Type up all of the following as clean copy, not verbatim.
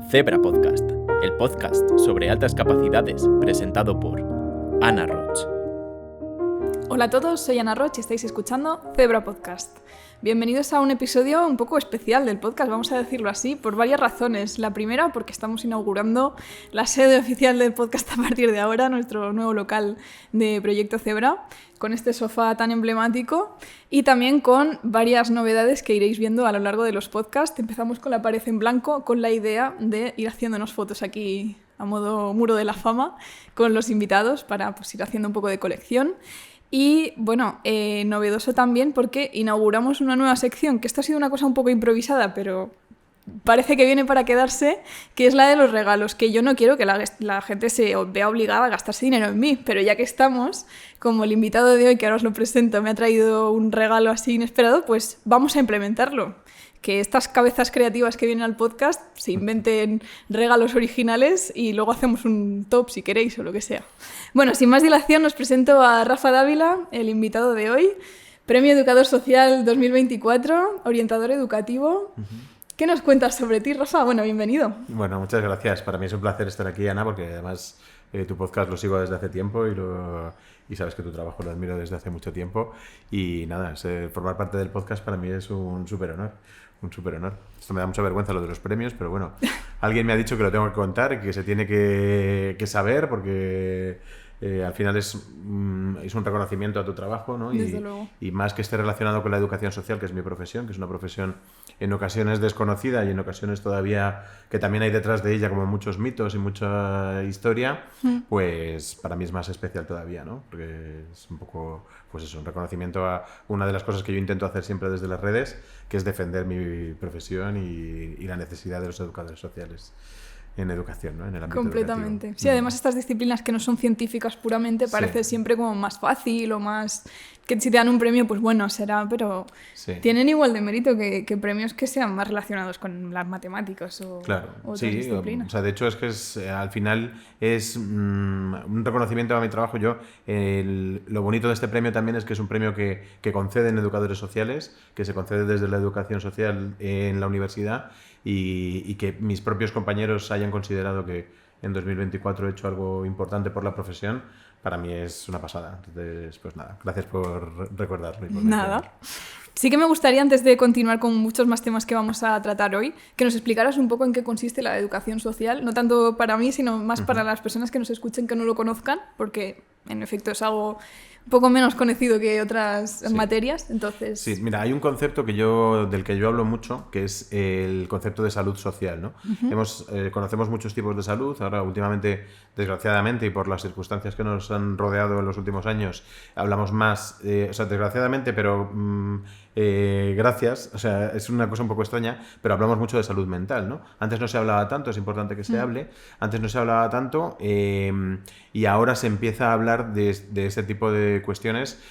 Zebra Podcast, el podcast sobre altas capacidades presentado por Ana Roch. Hola a todos, soy Ana Roch y estáis escuchando Zebra Podcast. Bienvenidos a un episodio un poco especial del podcast, vamos a decirlo así, por varias razones. La primera, porque estamos inaugurando la sede oficial del podcast a partir de ahora, nuestro nuevo local de Proyecto Zebra, con este sofá tan emblemático y también con varias novedades que iréis viendo a lo largo de los podcasts. Empezamos con la pared en blanco, con la idea de ir haciéndonos fotos aquí a modo muro de la fama con los invitados para ir haciendo un poco de colección. Y bueno, novedoso también porque inauguramos una nueva sección, que esto ha sido una cosa un poco improvisada, pero parece que viene para quedarse, que es la de los regalos, que yo no quiero que la gente se vea obligada a gastarse dinero en mí, pero ya que estamos, como el invitado de hoy, que ahora os lo presento, me ha traído un regalo así inesperado, pues vamos a implementarlo. Que estas cabezas creativas que vienen al podcast se inventen regalos originales y luego hacemos un top si queréis o lo que sea. Bueno, sin más dilación os presento a Rafa Dávila, el invitado de hoy, Premio Educador Social 2024, orientador educativo. ¿Qué nos cuentas sobre ti, Rafa? Bueno, bienvenido. Bueno, muchas gracias. Para mí es un placer estar aquí, Ana, porque además tu podcast lo sigo desde hace tiempo y sabes que tu trabajo lo admiro desde hace mucho tiempo. Y nada, formar parte del podcast para mí es un súper honor. Un súper honor. Esto me da mucha vergüenza lo de los premios, pero bueno, alguien me ha dicho que lo tengo que contar y que se tiene que saber porque al final es un reconocimiento a tu trabajo, ¿no? Desde luego. Y más que esté relacionado con la educación social, que es mi profesión, que es una profesión en ocasiones desconocida y en ocasiones todavía que también hay detrás de ella como muchos mitos y mucha historia, pues para mí es más especial todavía, ¿no? Porque es un poco, pues eso, un reconocimiento a una de las cosas que yo intento hacer siempre desde las redes, que es defender mi profesión y la necesidad de los educadores sociales en educación, ¿no? En el ámbito completamente. educativo. Sí, además estas disciplinas que no son científicas puramente parece Sí. siempre como más fácil o más... que si te dan un premio, pues bueno, será, pero Sí. tienen igual de mérito que premios que sean más relacionados con las matemáticas o Claro, otras sí, disciplinas. o sea, de hecho es que al final es un reconocimiento a mi trabajo. Lo bonito de este premio también es que es un premio que conceden educadores sociales, que se concede desde la educación social en la universidad y que mis propios compañeros hayan considerado que en 2024 he hecho algo importante por la profesión. Para mí es una pasada. Entonces, pues nada, gracias por recordarlo. Y por Nada. Sí que me gustaría, antes de continuar con muchos más temas que vamos a tratar hoy, que nos explicaras un poco en qué consiste la educación social, no tanto para mí, sino más para las personas que nos escuchen que no lo conozcan, porque en efecto es algo un poco menos conocido que otras materias, entonces... Sí, mira, hay un concepto del que yo hablo mucho, que es el concepto de salud social, ¿no? Conocemos muchos tipos de salud, ahora últimamente, desgraciadamente, y por las circunstancias que nos han rodeado en los últimos años, hablamos más, o sea, desgraciadamente, pero gracias, o sea, es una cosa un poco extraña, pero hablamos mucho de salud mental, ¿no? Antes no se hablaba tanto, es importante que se hable, antes no se hablaba tanto y ahora se empieza a hablar de este tipo de cuestiones,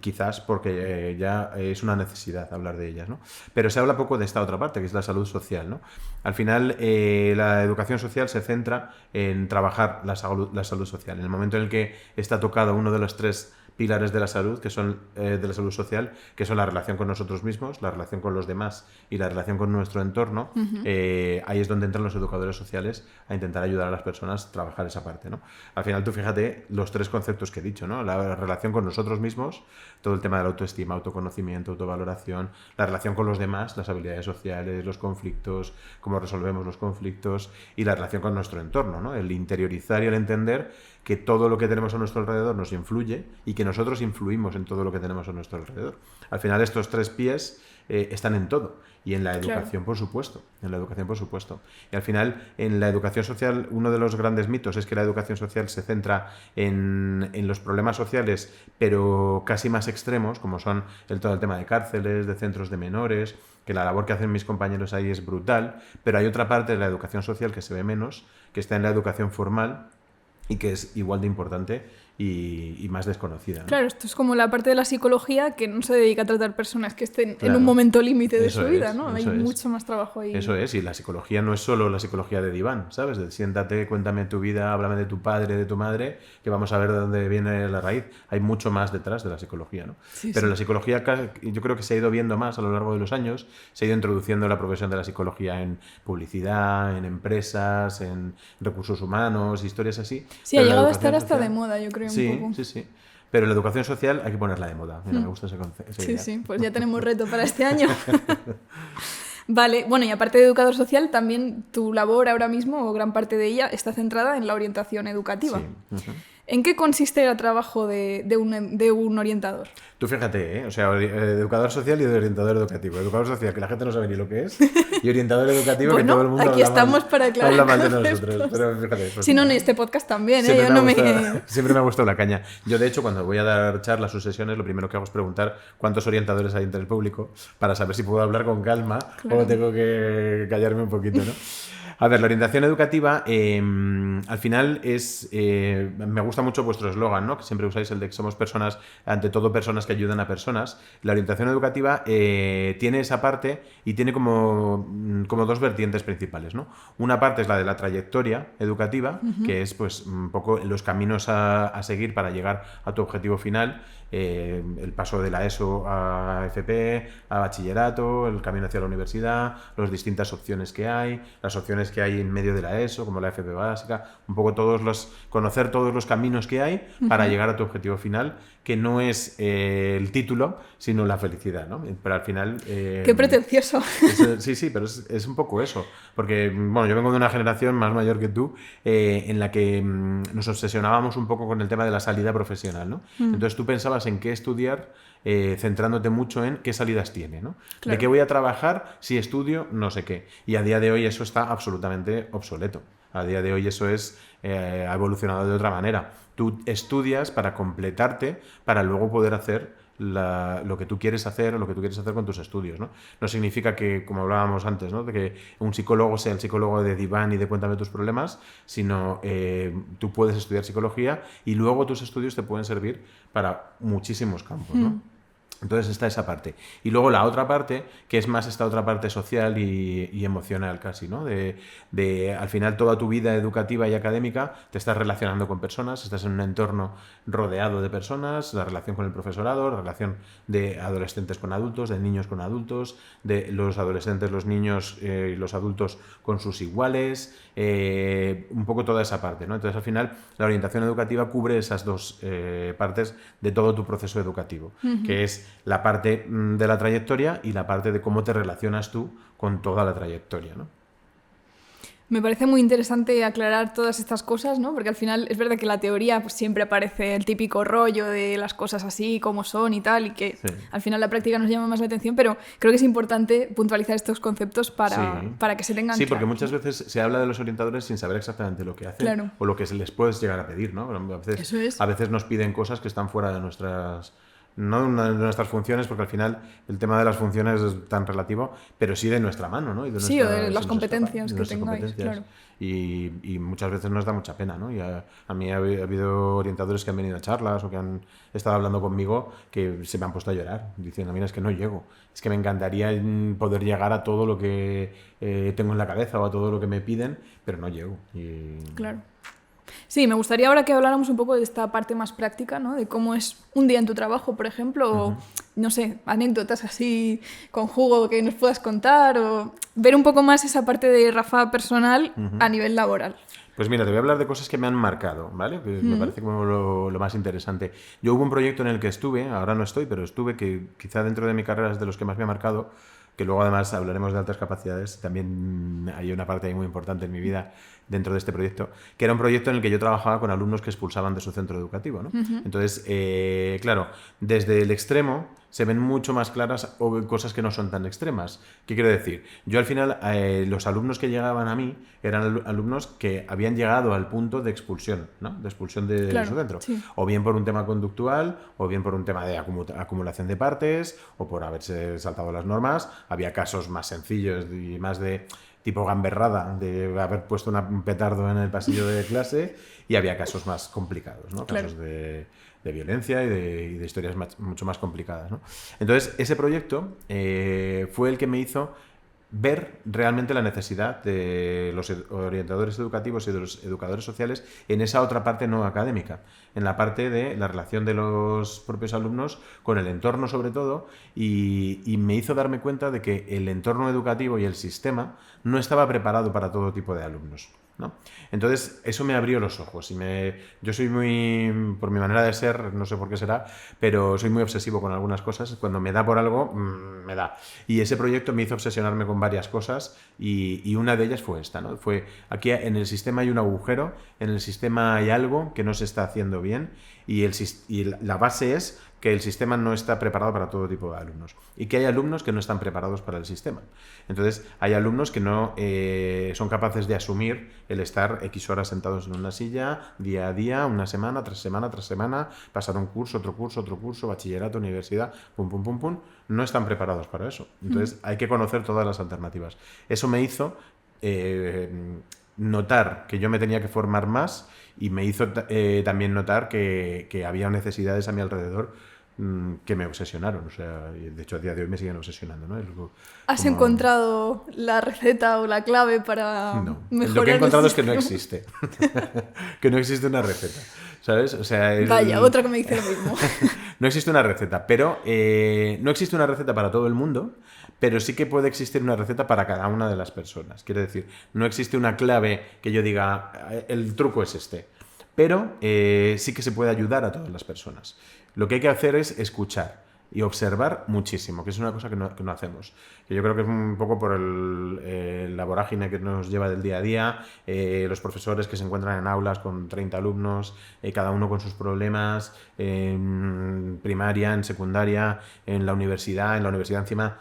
quizás porque ya es una necesidad hablar de ellas, ¿no? Pero se habla poco de esta otra parte, que es la salud social, ¿no? Al final, la educación social se centra en trabajar la salud social. En el momento en el que está tocado uno de los tres pilares de la salud, que son de la salud social, que son la relación con nosotros mismos, la relación con los demás y la relación con nuestro entorno, ahí es donde entran los educadores sociales a intentar ayudar a las personas a trabajar esa parte, ¿no? Al final tú fíjate los tres conceptos que he dicho, ¿no? La relación con nosotros mismos, todo el tema de la autoestima, autoconocimiento, autovaloración, la relación con los demás, las habilidades sociales, los conflictos, cómo resolvemos los conflictos y la relación con nuestro entorno, ¿no? El interiorizar y el entender que todo lo que tenemos a nuestro alrededor nos influye y que nosotros influimos en todo lo que tenemos a nuestro alrededor. Al final estos tres pies están en todo y en la educación, Claro. por supuesto, en la educación, por supuesto. Y al final, en la educación social, uno de los grandes mitos es que la educación social se centra en los problemas sociales, pero casi más extremos, como son todo el tema de cárceles, de centros de menores, que la labor que hacen mis compañeros ahí es brutal, pero hay otra parte de la educación social que se ve menos, que está en la educación formal, y que es igual de importante y más desconocida, ¿no? Claro, esto es como la parte de la psicología que no se dedica a tratar personas que estén en un momento límite de su vida, ¿no? Hay mucho más trabajo ahí. Eso es, y la psicología no es solo la psicología de diván, ¿sabes? De siéntate, cuéntame tu vida, háblame de tu padre, de tu madre, que vamos a ver de dónde viene la raíz. Hay mucho más detrás de la psicología, ¿no? Sí, Pero sí. la psicología, yo creo que se ha ido viendo más a lo largo de los años, se ha ido introduciendo la profesión de la psicología en publicidad, en empresas, en recursos humanos, historias así. Sí, ha llegado a estar hasta de moda, yo creo, un poco. Sí. Pero la educación social hay que ponerla de moda. Mira, me gusta ese concepto. Sí, pues ya tenemos reto para este año. Vale, bueno, y aparte de educador social, también tu labor ahora mismo, o gran parte de ella, está centrada en la orientación educativa. Sí. ¿En qué consiste el trabajo de un orientador? Tú fíjate, o sea, educador social y orientador educativo. Educador social, que la gente no sabe ni lo que es, y orientador educativo, Bueno, que todo el mundo aquí estamos para aclarar habla mal de conceptos. nosotros. Pero fíjate, pues, Si no, en este podcast también, siempre, yo no me... siempre me ha gustado la caña. Yo, de hecho, cuando voy a dar charlas o sesiones, lo primero que hago es preguntar cuántos orientadores hay entre el público para saber si puedo hablar con calma o tengo que callarme un poquito, ¿no? A ver, la orientación educativa, al final es... me gusta mucho vuestro eslogan, ¿no? Que siempre usáis el de que somos personas, ante todo personas que ayudan a personas. La orientación educativa tiene esa parte y tiene como dos vertientes principales, ¿no? Una parte es la de la trayectoria educativa, que es pues un poco los caminos a seguir para llegar a tu objetivo final. El paso de la ESO a FP, a bachillerato, el camino hacia la universidad, las distintas opciones que hay, las opciones que hay en medio de la ESO, como la FP básica, un poco conocer todos los caminos que hay para llegar a tu objetivo final, que no es el título, sino la felicidad, ¿no? Pero al final... ¡Qué pretencioso! Sí, pero es un poco eso, porque, bueno, yo vengo de una generación más mayor que tú, en la que nos obsesionábamos un poco con el tema de la salida profesional, ¿no? Entonces tú pensabas en qué estudiar, centrándote mucho en qué salidas tiene, ¿no? Claro. ¿De qué voy a trabajar si estudio no sé qué? Y a día de hoy eso está absolutamente obsoleto. A día de hoy eso ha evolucionado de otra manera. Tú estudias para completarte, para luego poder hacer lo que tú quieres hacer o lo que tú quieres hacer con tus estudios, ¿no? No significa que, como hablábamos antes, ¿no? De que un psicólogo sea el psicólogo de diván y de cuéntame tus problemas, sino tú puedes estudiar psicología y luego tus estudios te pueden servir para muchísimos campos, ¿no? Entonces está esa parte. Y luego la otra parte, que es más esta otra parte social y emocional casi, ¿no? De al final toda tu vida educativa y académica te estás relacionando con personas, estás en un entorno rodeado de personas, la relación con el profesorado, la relación de adolescentes con adultos, de niños con adultos, de los adolescentes, los niños y los adultos con sus iguales, un poco toda esa parte, ¿no? Entonces al final la orientación educativa cubre esas dos partes de todo tu proceso educativo, que es la parte de la trayectoria y la parte de cómo te relacionas tú con toda la trayectoria, ¿no? Me parece muy interesante aclarar todas estas cosas, ¿no? Porque al final es verdad que la teoría pues, siempre aparece el típico rollo de las cosas así, como son y tal, y que al final la práctica nos llama más la atención, pero creo que es importante puntualizar estos conceptos para que se tengan Sí, porque claros. muchas veces se habla de los orientadores sin saber exactamente lo que hacen o lo que se les puede llegar a pedir, ¿no? A veces nos piden cosas que están fuera de nuestras... No de nuestras funciones, porque al final el tema de las funciones es tan relativo, pero sí de nuestra mano, ¿no? Y de o de las competencias que tengáis, claro. Y muchas veces nos da mucha pena, ¿no? Y a mí ha habido orientadores que han venido a charlas o que han estado hablando conmigo que se me han puesto a llorar, diciendo, mira, es que no llego. Es que me encantaría poder llegar a todo lo que tengo en la cabeza o a todo lo que me piden, pero no llego. Claro. Sí, me gustaría ahora que habláramos un poco de esta parte más práctica, ¿no? De cómo es un día en tu trabajo, por ejemplo, o, no sé, anécdotas así con jugo que nos puedas contar, o ver un poco más esa parte de Rafa personal a nivel laboral. Pues mira, te voy a hablar de cosas que me han marcado, ¿vale? Que me parece como lo más interesante. Yo hubo un proyecto en el que estuve, ahora no estoy, pero estuve, que quizá dentro de mi carrera es de los que más me ha marcado, que luego además hablaremos de altas capacidades, también hay una parte ahí muy importante en mi vida dentro de este proyecto, que era un proyecto en el que yo trabajaba con alumnos que expulsaban de su centro educativo, ¿no? Entonces, claro, desde el extremo se ven mucho más claras cosas que no son tan extremas. ¿Qué quiero decir? Yo al final, los alumnos que llegaban a mí eran alumnos que habían llegado al punto de expulsión, ¿no? De expulsión de su centro. Sí. O bien por un tema conductual, o bien por un tema de acumulación de partes, o por haberse saltado las normas. Había casos más sencillos y más de tipo gamberrada de haber puesto un petardo en el pasillo de clase, y había casos más complicados, ¿no? Claro. Casos de violencia y de historias mucho más complicadas, ¿no? Entonces, ese proyecto fue el que me hizo ver realmente la necesidad de los orientadores educativos y de los educadores sociales en esa otra parte no académica, en la parte de la relación de los propios alumnos con el entorno sobre todo, y me hizo darme cuenta de que el entorno educativo y el sistema no estaba preparado para todo tipo de alumnos, ¿no? Entonces eso me abrió los ojos y yo soy muy, por mi manera de ser, no sé por qué será, pero soy muy obsesivo con algunas cosas. Cuando me da por algo, me da. Y ese proyecto me hizo obsesionarme con varias cosas, y una de ellas fue esta, ¿no? Fue, aquí en el sistema hay un agujero, en el sistema hay algo que no se está haciendo bien, y la base es que el sistema no está preparado para todo tipo de alumnos y que hay alumnos que no están preparados para el sistema. Entonces, hay alumnos que no son capaces de asumir el estar X horas sentados en una silla, día a día, una semana, tras semana, tras semana, pasar un curso, otro curso, bachillerato, universidad, pum, pum, pum, pum. No están preparados para eso. Entonces, hay que conocer todas las alternativas. Eso me hizo notar que yo me tenía que formar más, y me hizo también notar que había necesidades a mi alrededor que me obsesionaron. O sea, de hecho a día de hoy me siguen obsesionando, ¿no? ¿Has encontrado la receta o la clave para No. mejorar? Lo que he encontrado el es que no sistema? existe. Que no existe una receta, ¿sabes? O sea, Vaya, otra que me dice lo mismo. No existe una receta, pero no existe una receta para todo el mundo, pero sí que puede existir una receta para cada una de las personas. Quiere decir, no existe una clave que yo diga, el truco es este, pero sí que se puede ayudar a todas las personas. Lo que hay que hacer es escuchar y observar muchísimo, que es una cosa que no hacemos. Que yo creo que es un poco por la vorágine que nos lleva del día a día, los profesores que se encuentran en aulas con 30 alumnos, cada uno con sus problemas, en primaria, en secundaria, en la universidad encima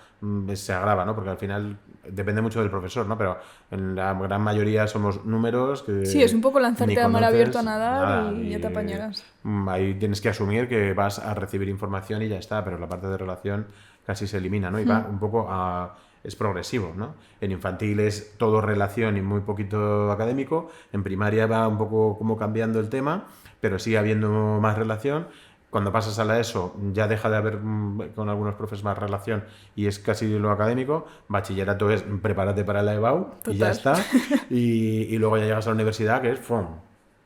se agrava, ¿no? Porque al final depende mucho del profesor, ¿no? Pero en la gran mayoría somos números que Sí, es un poco lanzarte a mar abierto a nadar nada, y ya te apañarás. Ahí tienes que asumir que vas a recibir información y ya está, pero la parte de relación casi se elimina, ¿no? Y va un poco es progresivo, ¿no? En infantil es todo relación y muy poquito académico. En primaria va un poco como cambiando el tema, pero sigue habiendo más relación. Cuando pasas a la ESO ya deja de haber con algunos profes más relación y es casi lo académico. Bachillerato es prepárate para la EBAU. Total. Y ya está. Y luego ya llegas a la universidad, que es ¡fum!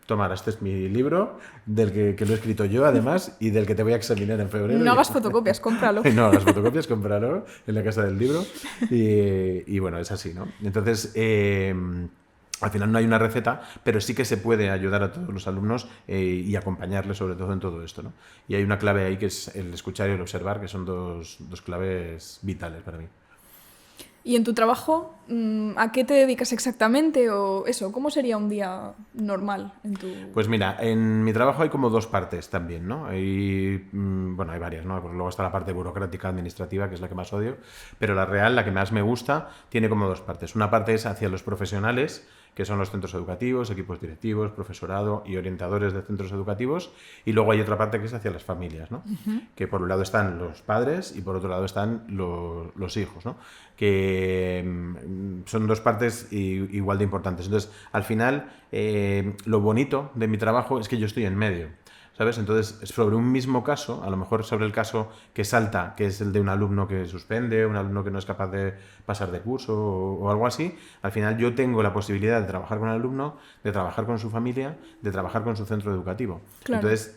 Tomar, este es mi libro, del que lo he escrito yo además y del que te voy a examinar en febrero. No hagas fotocopias, cómpralo. No hagas fotocopias, cómpralo en la casa del libro. Y bueno, es así, ¿no? Entonces, al final no hay una receta, pero sí que se puede ayudar a todos los alumnos y acompañarles sobre todo en todo esto, ¿no? Y hay una clave ahí que es el escuchar y el observar, que son dos claves vitales para mí. ¿Y en tu trabajo, a qué te dedicas exactamente? O eso, ¿cómo sería un día normal en tu...? Pues mira, en mi trabajo hay como dos partes también, ¿no? Hay varias, ¿no? Pues luego está la parte burocrática, administrativa, que es la que más odio, pero la real, la que más me gusta, tiene como dos partes. Una parte es hacia los profesionales, que son los centros educativos, equipos directivos, profesorado y orientadores de centros educativos, y luego hay otra parte que es hacia las familias, ¿no? Que por un lado están los padres y por otro lado están los hijos, ¿no? Que son dos partes igual de importantes. Entonces, al final, lo bonito de mi trabajo es que yo estoy en medio, ¿sabes? Entonces, sobre un mismo caso, a lo mejor sobre el caso que salta, que es el de un alumno que suspende, un alumno que no es capaz de pasar de curso o algo así, al final yo tengo la posibilidad de trabajar con el alumno, de trabajar con su familia, de trabajar con su centro educativo. Claro. Entonces,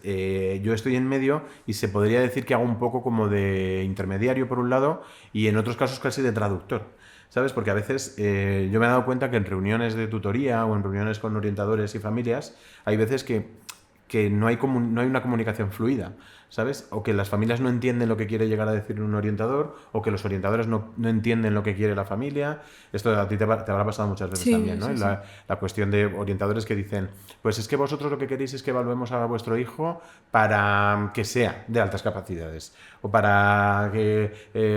yo estoy en medio y se podría decir que hago un poco como de intermediario por un lado y en otros casos casi de traductor, ¿sabes? Porque a veces yo me he dado cuenta que en reuniones de tutoría o en reuniones con orientadores y familias hay veces que no hay una comunicación fluida, ¿sabes? O que las familias no entienden lo que quiere llegar a decir un orientador, o que los orientadores no entienden lo que quiere la familia. Esto a ti te habrá pasado muchas veces también, ¿no? Sí, sí. La cuestión de orientadores que dicen, pues es que vosotros lo que queréis es que evaluemos a vuestro hijo para que sea de altas capacidades, o para que,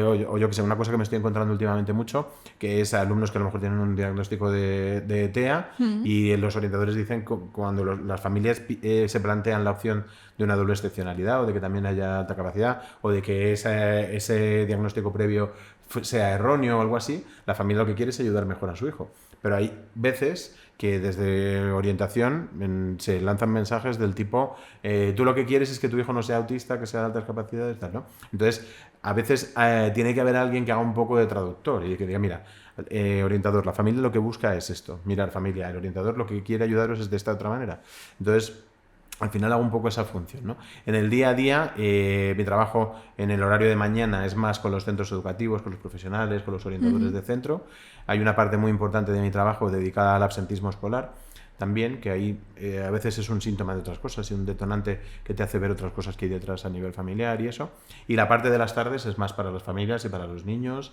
o yo que sé, una cosa que me estoy encontrando últimamente mucho, que es alumnos que a lo mejor tienen un diagnóstico de TEA y los orientadores dicen cuando las familias se plantean la opción de una doble excepcionalidad o de que también haya alta capacidad o de que ese diagnóstico previo sea erróneo o algo así, la familia lo que quiere es ayudar mejor a su hijo. Pero hay veces que desde orientación se lanzan mensajes del tipo tú lo que quieres es que tu hijo no sea autista, que sea de altas capacidades, tal, ¿no? Entonces, a veces tiene que haber alguien que haga un poco de traductor y que diga, mira, orientador, la familia lo que busca es esto. Mirar, familia, el orientador lo que quiere ayudaros es de esta otra manera. Entonces, al final hago un poco esa función, ¿no? En el día a día, mi trabajo en el horario de mañana es más con los centros educativos, con los profesionales, con los orientadores de centro. Hay una parte muy importante de mi trabajo dedicada al absentismo escolar también, que ahí a veces es un síntoma de otras cosas y un detonante que te hace ver otras cosas que hay detrás a nivel familiar y eso. Y la parte de las tardes es más para las familias y para los niños,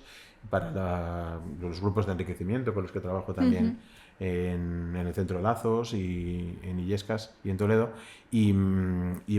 para los grupos de enriquecimiento con los que trabajo también en el Centro Lazos y en Illescas y en Toledo. Y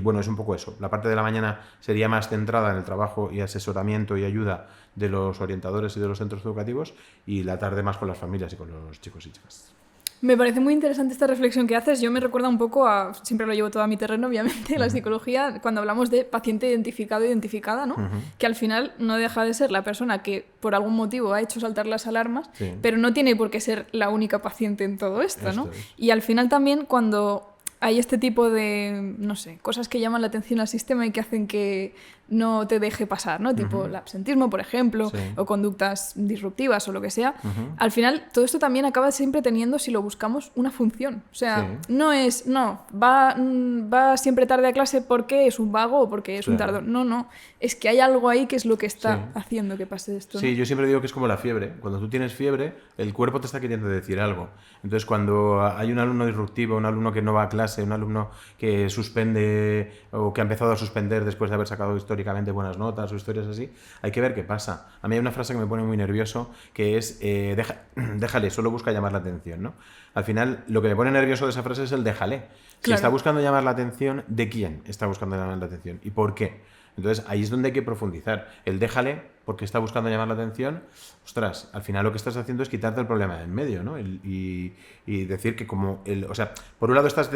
bueno, es un poco eso. La parte de la mañana sería más centrada en el trabajo y asesoramiento y ayuda de los orientadores y de los centros educativos, y la tarde más con las familias y con los chicos y chicas. Me parece muy interesante esta reflexión que haces. Yo me recuerda un poco a, siempre lo llevo todo a mi terreno, obviamente, la psicología, cuando hablamos de paciente identificado, identificada, ¿no? Que al final no deja de ser la persona que por algún motivo ha hecho saltar las alarmas, pero no tiene por qué ser la única paciente en todo esto, ¿no? Y al final también cuando hay este tipo de, no sé, cosas que llaman la atención al sistema y que hacen que no te deje pasar, ¿no? Tipo el absentismo, por ejemplo, o conductas disruptivas o lo que sea. Al final, todo esto también acaba siempre teniendo, si lo buscamos, una función. O sea, va siempre tarde a clase porque es un vago o porque es un tardón. No, es que hay algo ahí que es lo que está haciendo que pase esto, ¿no? Sí, yo siempre digo que es como la fiebre. Cuando tú tienes fiebre, el cuerpo te está queriendo decir algo. Entonces, cuando hay un alumno disruptivo, un alumno que no va a clase, un alumno que suspende o que ha empezado a suspender después de haber sacado históricamente buenas notas o historias así, hay que ver qué pasa. A mí hay una frase que me pone muy nervioso, que es déjale, solo busca llamar la atención, ¿no? Al final, lo que me pone nervioso de esa frase es el déjale. Si está buscando llamar la atención, ¿de quién está buscando llamar la atención? ¿Y por qué? Entonces, ahí es donde hay que profundizar. El déjale, porque está buscando llamar la atención, ostras, al final lo que estás haciendo es quitarte el problema de en medio, ¿no? Y decir que o sea, por un lado estás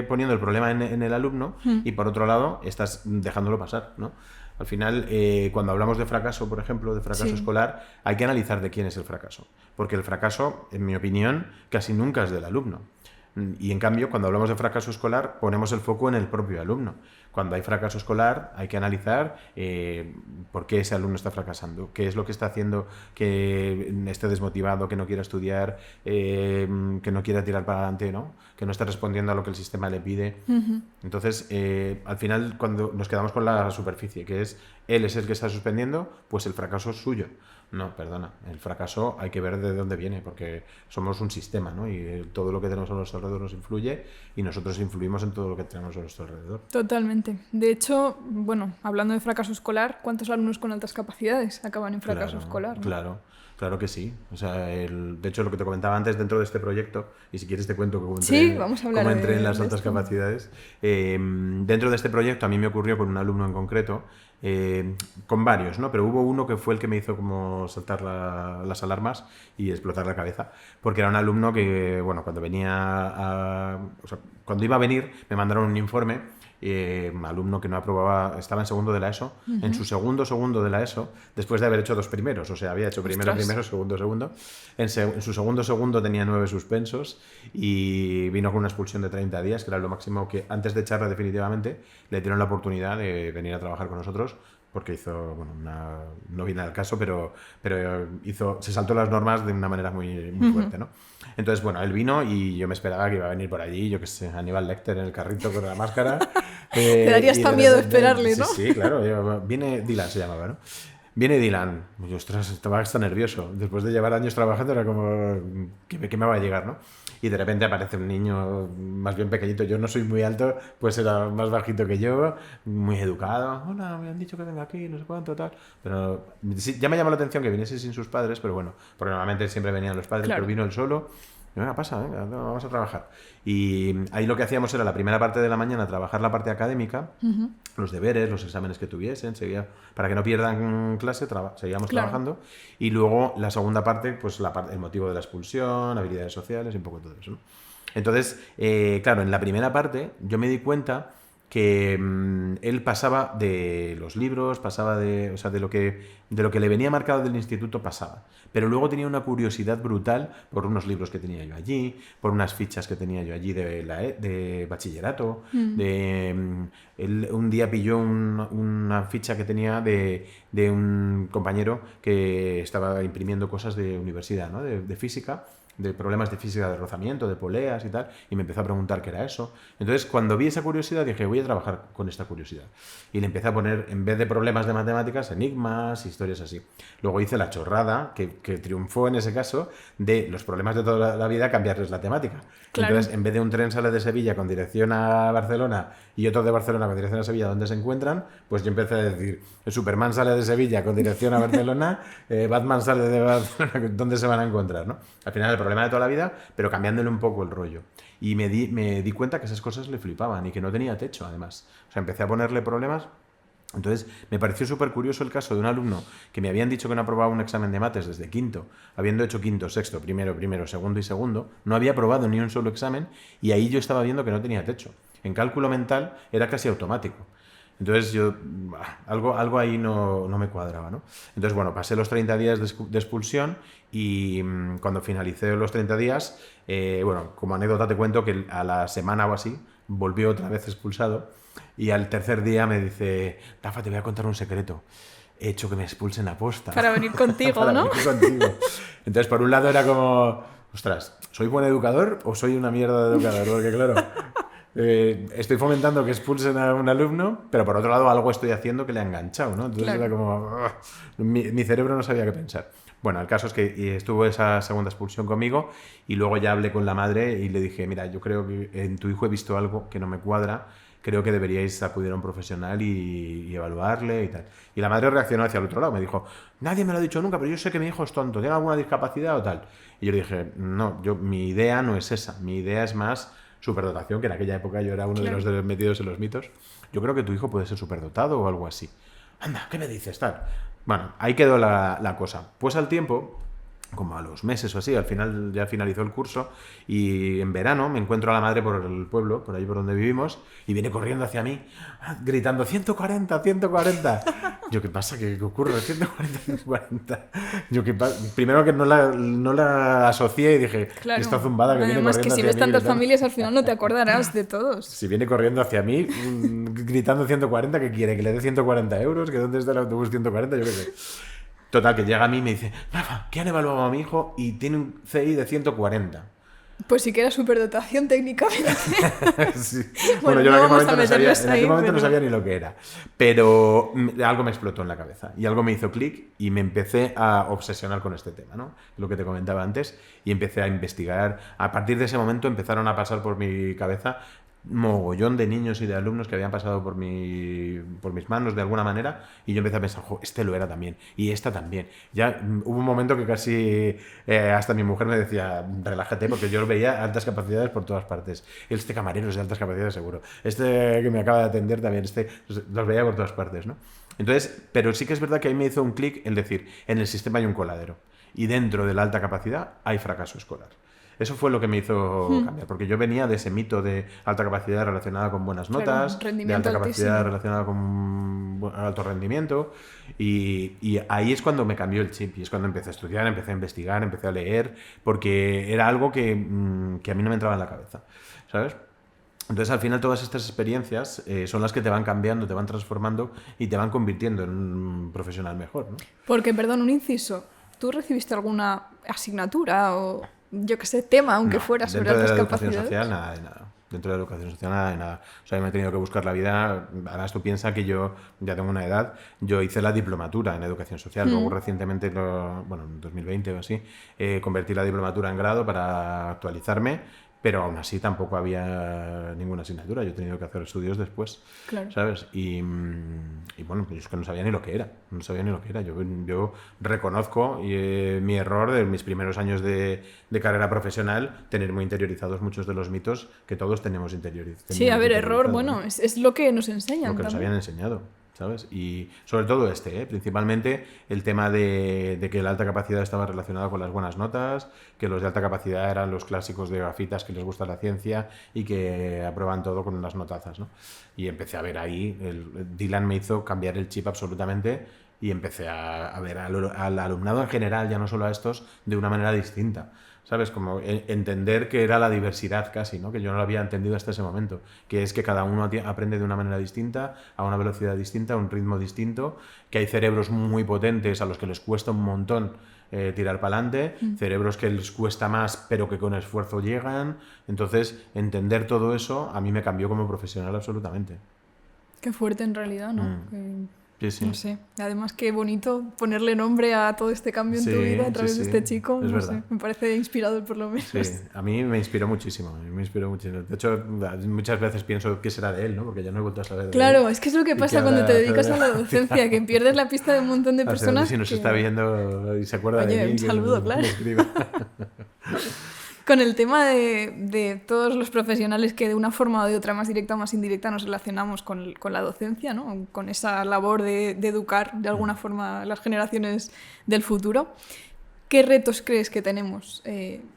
poniendo el problema en el alumno y por otro lado estás dejándolo pasar, ¿no? Al final, cuando hablamos de fracaso, por ejemplo, de fracaso escolar, hay que analizar de quién es el fracaso. Porque el fracaso, en mi opinión, casi nunca es del alumno. Y en cambio, cuando hablamos de fracaso escolar, ponemos el foco en el propio alumno. Cuando hay fracaso escolar, hay que analizar por qué ese alumno está fracasando, qué es lo que está haciendo que esté desmotivado, que no quiera estudiar, que no quiera tirar para adelante, ¿no? Que no esté respondiendo a lo que el sistema le pide. Entonces, al final, cuando nos quedamos con la superficie, que es él es el que está suspendiendo, pues el fracaso es suyo. No, perdona, el fracaso hay que ver de dónde viene, porque somos un sistema, ¿no? Y todo lo que tenemos a nuestro alrededor nos influye y nosotros influimos en todo lo que tenemos a nuestro alrededor. Totalmente. De hecho, bueno, hablando de fracaso escolar, ¿cuántos alumnos con altas capacidades acaban en fracaso escolar, ¿no? Claro que sí. O sea, de hecho, lo que te comentaba antes dentro de este proyecto, y si quieres te cuento cómo entré en las altas capacidades. Dentro de este proyecto a mí me ocurrió con un alumno en concreto, con varios, ¿no? Pero hubo uno que fue el que me hizo como saltar las alarmas y explotar la cabeza, porque era un alumno que, bueno, cuando cuando iba a venir me mandaron un informe. Alumno que no aprobaba, estaba en segundo de la ESO, en su segundo de la ESO, después de haber hecho dos primeros, o sea, había hecho primero, segundo, en su segundo tenía 9 suspensos y vino con una expulsión de 30 días, que era lo máximo que antes de echarla definitivamente, le dieron la oportunidad de venir a trabajar con nosotros, porque hizo, bueno, no viene al caso, pero se saltó las normas de una manera muy fuerte, ¿no? Entonces, bueno, él vino y yo me esperaba que iba a venir por allí, yo qué sé, Aníbal Lecter en el carrito con la máscara. Te daría hasta miedo esperarle, ¿no? Sí, claro. Viene Dylan, se llamaba, ¿no? Viene Dylan. Y, ostras, estaba hasta nervioso. Después de llevar años trabajando era como, ¿qué me va a llegar, no? Y de repente aparece un niño más bien pequeñito. Yo no soy muy alto, pues era más bajito que yo, muy educado. Hola, me han dicho que venga aquí, no sé cuánto, tal. Pero sí, ya me llamó la atención que viniese sin sus padres, pero bueno, porque normalmente siempre venían los padres, pero vino él solo. Y venga, pasa, vamos a trabajar. Y ahí lo que hacíamos era la primera parte de la mañana trabajar la parte académica, los deberes, los exámenes que tuviesen, para que no pierdan clase, seguíamos trabajando. Y luego la segunda parte, pues el motivo de la expulsión, habilidades sociales y un poco todo eso, ¿no? Entonces, claro, en la primera parte yo me di cuenta que él pasaba de los libros, pasaba de, o sea, de lo que le venía marcado del instituto pasaba. Pero luego tenía una curiosidad brutal por unos libros que tenía yo allí, por unas fichas que tenía yo allí de bachillerato. Él un día pilló una ficha que tenía de un compañero que estaba imprimiendo cosas de universidad, ¿no? de física, de problemas de física de rozamiento, de poleas y tal, y me empezó a preguntar qué era eso. Entonces, cuando vi esa curiosidad, dije, voy a trabajar con esta curiosidad. Y le empecé a poner, en vez de problemas de matemáticas, enigmas, historias así. Luego hice la chorrada, que triunfó en ese caso, de los problemas de toda la vida, cambiarles la temática. Claro. Entonces, en vez de un tren sale de Sevilla con dirección a Barcelona y otro de Barcelona con dirección a Sevilla, ¿dónde se encuentran? Pues yo empecé a decir, Superman sale de Sevilla con dirección a Barcelona, Batman sale de Barcelona, ¿dónde se van a encontrar? ¿No? Al final, el problema de toda la vida, pero cambiándole un poco el rollo. Y me di cuenta que esas cosas le flipaban y que no tenía techo, además. O sea, empecé a ponerle problemas. Entonces, me pareció súper curioso el caso de un alumno que me habían dicho que no aprobaba un examen de mates desde quinto, habiendo hecho quinto, sexto, primero, segundo y segundo, no había aprobado ni un solo examen y ahí yo estaba viendo que no tenía techo. En cálculo mental era casi automático. Entonces yo, algo ahí no me cuadraba, ¿no? Entonces, bueno, pasé los 30 días de expulsión y cuando finalicé los 30 días, bueno, como anécdota te cuento que a la semana o así volvió otra vez expulsado y al tercer día me dice, Rafa, te voy a contar un secreto. He hecho que me expulsen a posta. Para venir contigo, Para ¿no? venir contigo. Entonces, por un lado era como, ostras, ¿soy buen educador o soy una mierda de educador? Porque claro... estoy fomentando que expulsen a un alumno, pero por otro lado algo estoy haciendo que le ha enganchado, ¿no? Entonces claro. era como... mi cerebro no sabía qué pensar. Bueno, el caso es que estuvo esa segunda expulsión conmigo y luego ya hablé con la madre y le dije, mira, yo creo que en tu hijo he visto algo que no me cuadra, creo que deberíais acudir a un profesional y evaluarle y tal. Y la madre reaccionó hacia el otro lado, me dijo, nadie me lo ha dicho nunca, pero yo sé que mi hijo es tonto, ¿tiene alguna discapacidad o tal? Y yo le dije, no, mi idea no es esa, mi idea es más... superdotación, que en aquella época yo era uno de los metidos en los mitos. Yo creo que tu hijo puede ser superdotado o algo así. Anda, ¿qué me dices? Tal. Bueno, ahí quedó la cosa. Pues al tiempo, como a los meses o así, al final ya finalizó el curso y en verano me encuentro a la madre por el pueblo, por ahí por donde vivimos, y viene corriendo hacia mí, gritando 140, 140. Yo, ¿qué pasa? ¿Qué ocurre? 140, 140. Yo, ¿qué pasa? Primero que no la asocié y dije, Claro. esta zumbada que viene Además, corriendo que si hacia ves mí, tantas gritando. familias, al final no te acordarás de todos. Si viene corriendo hacia mí, gritando 140, ¿qué quiere? ¿Que le dé 140 euros? ¿Que dónde está el autobús 140? Yo qué sé. Total, que llega a mí y me dice, Rafa, ¿qué han evaluado a mi hijo? Y tiene un CI de 140. Pues sí que era superdotación técnicamente. Sí. Bueno, yo no en vamos aquel a momento, meternos en ahí, aquel momento no pero- sabía ni lo que era. Pero algo me explotó en la cabeza y algo me hizo clic y me empecé a obsesionar con este tema, ¿no? Lo que te comentaba antes, y empecé a investigar. A partir de ese momento empezaron a pasar por mi cabeza mogollón de niños y de alumnos que habían pasado por mis manos de alguna manera, y yo empecé a pensar, este lo era también, y esta también. Ya hubo un momento que casi hasta mi mujer me decía, relájate, porque yo veía altas capacidades por todas partes. Este camarero es de altas capacidades seguro, este que me acaba de atender también, los veía por todas partes, ¿no? Entonces, pero sí que es verdad que ahí me hizo un clic el decir, en el sistema hay un coladero, y dentro de la alta capacidad hay fracaso escolar. Eso fue lo que me hizo cambiar, porque yo venía de ese mito de alta capacidad relacionada con buenas notas, de rendimiento alta capacidad altísimo. relacionada con alto rendimiento, y ahí es cuando me cambió el chip, y es cuando empecé a estudiar, empecé a investigar, empecé a leer, porque era algo que a mí no me entraba en la cabeza, ¿sabes? Entonces, al final, todas estas experiencias son las que te van cambiando, te van transformando y te van convirtiendo en un profesional mejor, ¿no? Porque, perdón, un inciso. ¿Tú recibiste alguna asignatura o, yo qué sé, tema, aunque No, fuera sobre dentro de altas la educación capacidades? social, nada de nada. Dentro de la educación social, nada de nada. O sea, yo me he tenido que buscar la vida. Además, tú piensas que yo ya tengo una edad. Yo hice la diplomatura en educación social. Luego, recientemente, en 2020 o así, convertí la diplomatura en grado para actualizarme. Pero aún así tampoco había ninguna asignatura. Yo he tenido que hacer estudios después, Claro. ¿sabes? Y bueno, pues es que no sabía ni lo que era. No sabía ni lo que era. Yo reconozco mi error de mis primeros años de carrera profesional, tener muy interiorizados muchos de los mitos que todos tenemos interiorizados. Sí, a ver, error, bueno, es lo que nos enseñan Lo que nos también. habían enseñado, ¿sabes? Y sobre todo principalmente el tema de que la alta capacidad estaba relacionada con las buenas notas, que los de alta capacidad eran los clásicos de gafitas que les gusta la ciencia y que aprueban todo con unas notazas, ¿no? Y empecé a ver ahí, Dylan me hizo cambiar el chip absolutamente y empecé a ver al alumnado en general, ya no solo a estos, de una manera distinta. ¿Sabes? Como entender que era la diversidad casi, ¿no? Que yo no lo había entendido hasta ese momento, que es que cada uno aprende de una manera distinta, a una velocidad distinta, a un ritmo distinto, que hay cerebros muy potentes a los que les cuesta un montón tirar para adelante, cerebros que les cuesta más pero que con esfuerzo llegan. Entonces, entender todo eso a mí me cambió como profesional absolutamente. Qué fuerte en realidad, ¿no? Sí. No sé. Además, qué bonito ponerle nombre a todo este cambio en tu vida a través de este chico. Es no verdad. sé, me parece inspirador por lo menos. Sí, a mí me inspiró muchísimo. De hecho, muchas veces pienso qué será de él, ¿no? Porque ya no he vuelto a saber de él. Claro, es que es lo que pasa cuando te dedicas a la docencia, que pierdes la pista de un montón de personas. Si nos está viendo y se acuerda de mí. Un saludo, claro. Con el tema de todos los profesionales que de una forma o de otra, más directa o más indirecta, nos relacionamos con la docencia, ¿no? Con esa labor de educar de alguna forma a las generaciones del futuro. ¿Qué retos crees que tenemos?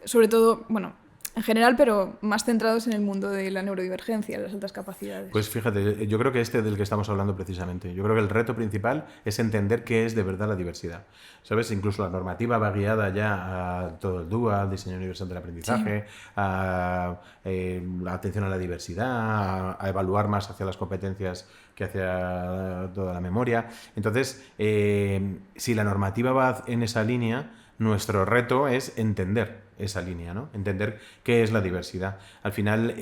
Sobre todo, bueno, en general, pero más centrados en el mundo de la neurodivergencia, de las altas capacidades. Pues fíjate, yo creo que del que estamos hablando precisamente, yo creo que el reto principal es entender qué es de verdad la diversidad. ¿Sabes? Incluso la normativa va guiada ya a todo el DUA, al diseño universal del aprendizaje, a la atención a la diversidad, a evaluar más hacia las competencias que hacia toda la memoria. Entonces, si la normativa va en esa línea, nuestro reto es entender esa línea, ¿no? Entender qué es la diversidad. Al final,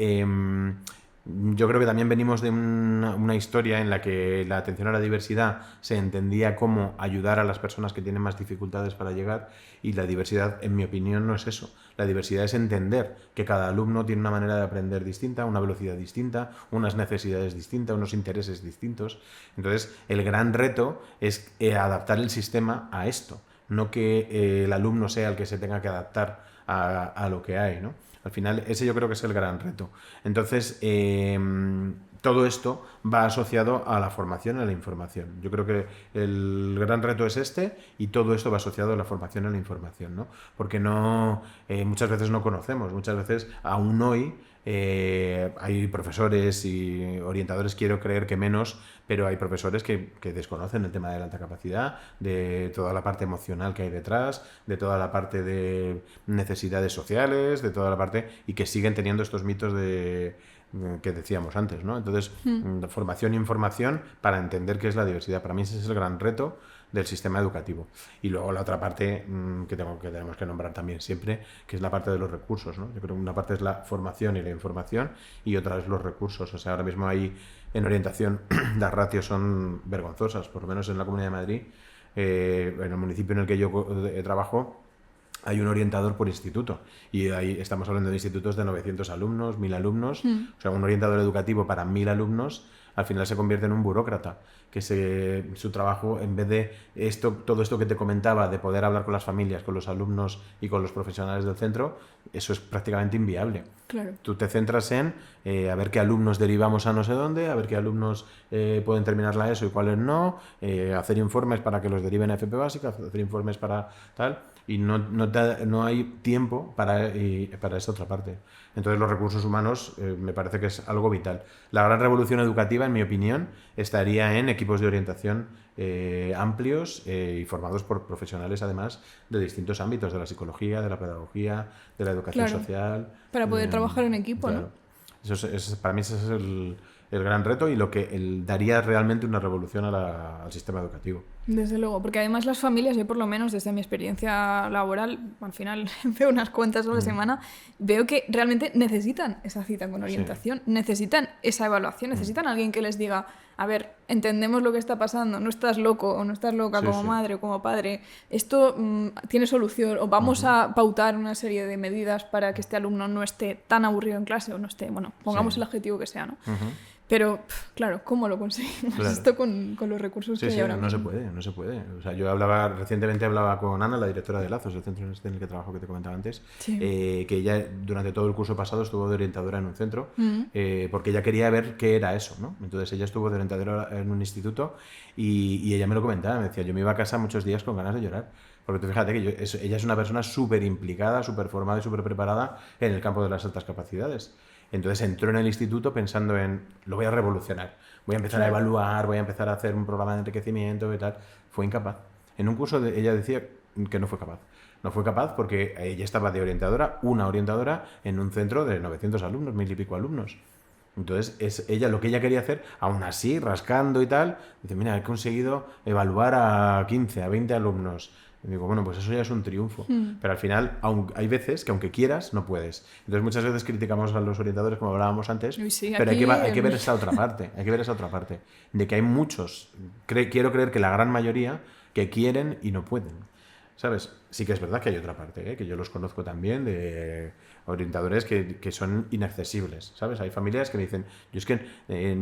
yo creo que también venimos de una historia en la que la atención a la diversidad se entendía como ayudar a las personas que tienen más dificultades para llegar, y la diversidad, en mi opinión, no es eso. La diversidad es entender que cada alumno tiene una manera de aprender distinta, una velocidad distinta, unas necesidades distintas, unos intereses distintos. Entonces, el gran reto es adaptar el sistema a esto. No que el alumno sea el que se tenga que adaptar a lo que hay, ¿no? Al final, ese yo creo que es el gran reto. Entonces, todo esto va asociado a la formación y a la información. Yo creo que el gran reto es y todo esto va asociado a la formación y a la información, ¿no? Porque muchas veces no conocemos, muchas veces aún hoy hay profesores y orientadores, quiero creer que menos, pero hay profesores que desconocen el tema de la alta capacidad, de toda la parte emocional que hay detrás, de toda la parte de necesidades sociales, de toda la parte, y que siguen teniendo estos mitos que decíamos antes, ¿no? Entonces, formación e información para entender qué es la diversidad. Para mí ese es el gran reto del sistema educativo. Y luego la otra parte que tenemos que nombrar también siempre, que es la parte de los recursos, ¿no? Yo creo que una parte es la formación y la información, y otra es los recursos. O sea, ahora mismo en orientación las ratios son vergonzosas, por lo menos en la Comunidad de Madrid, en el municipio en el que yo trabajo, hay un orientador por instituto, y ahí estamos hablando de institutos de 900 alumnos, 1000 alumnos. O sea, un orientador educativo para 1000 alumnos al final se convierte en un burócrata, que su trabajo, en vez de todo esto que te comentaba, de poder hablar con las familias, con los alumnos y con los profesionales del centro, eso es prácticamente inviable. Claro. Tú te centras en a ver qué alumnos derivamos a no sé dónde, a ver qué alumnos pueden terminar la ESO y cuáles no, hacer informes para que los deriven a FP básica, hacer informes para tal, y no hay tiempo para esta otra parte. Entonces los recursos humanos me parece que es algo vital. La gran revolución educativa, en mi opinión, estaría en equipos de orientación amplios y formados por profesionales, además, de distintos ámbitos, de la psicología, de la pedagogía, de la educación social. Para poder trabajar en equipo, claro. ¿no? Para mí ese es el gran reto, y lo que daría realmente una revolución al sistema educativo. Desde luego, porque además las familias, yo por lo menos desde mi experiencia laboral, al final veo unas cuentas a la semana, veo que realmente necesitan esa cita con orientación, necesitan esa evaluación, necesitan a alguien que les diga, a ver, entendemos lo que está pasando, no estás loco o no estás loca como madre o como padre, esto tiene solución, o vamos a pautar una serie de medidas para que este alumno no esté tan aburrido en clase o no esté, bueno, pongamos el adjetivo que sea, ¿no? Pero, claro, ¿cómo lo conseguimos Claro. esto con los recursos que hay ahora no mismo? se puede. O sea, yo recientemente hablaba con Ana, la directora de Lazos, el centro en el que trabajo que te comentaba antes, Sí. que ella durante todo el curso pasado estuvo de orientadora en un centro, Mm. porque ella quería ver qué era eso, ¿no? Entonces ella estuvo de orientadora en un instituto y ella me lo comentaba, me decía, yo me iba a casa muchos días con ganas de llorar. Porque tú fíjate que ella es una persona súper implicada, súper formada y súper preparada en el campo de las altas capacidades. Entonces entró en el instituto pensando en, lo voy a revolucionar, voy a empezar a evaluar, voy a empezar a hacer un programa de enriquecimiento y tal. Fue incapaz. En un curso ella decía que no fue capaz. No fue capaz porque ella estaba de orientadora, una orientadora, en un centro de 900 alumnos, 1000 y pico alumnos. Entonces, lo que ella quería hacer, aún así, rascando y tal, dice, mira, he conseguido evaluar a 15, a 20 alumnos. Y digo, bueno, pues eso ya es un triunfo. Pero al final, hay veces que aunque quieras, no puedes. Entonces, muchas veces criticamos a los orientadores, como hablábamos antes, Uy, sí, pero aquí hay que ver esa otra parte. Hay que ver esa otra parte. De que hay muchos, quiero creer que la gran mayoría, que quieren y no pueden. ¿Sabes? Sí que es verdad que hay otra parte, que yo los conozco también, de orientadores que son inaccesibles, ¿sabes? Hay familias que me dicen, yo es que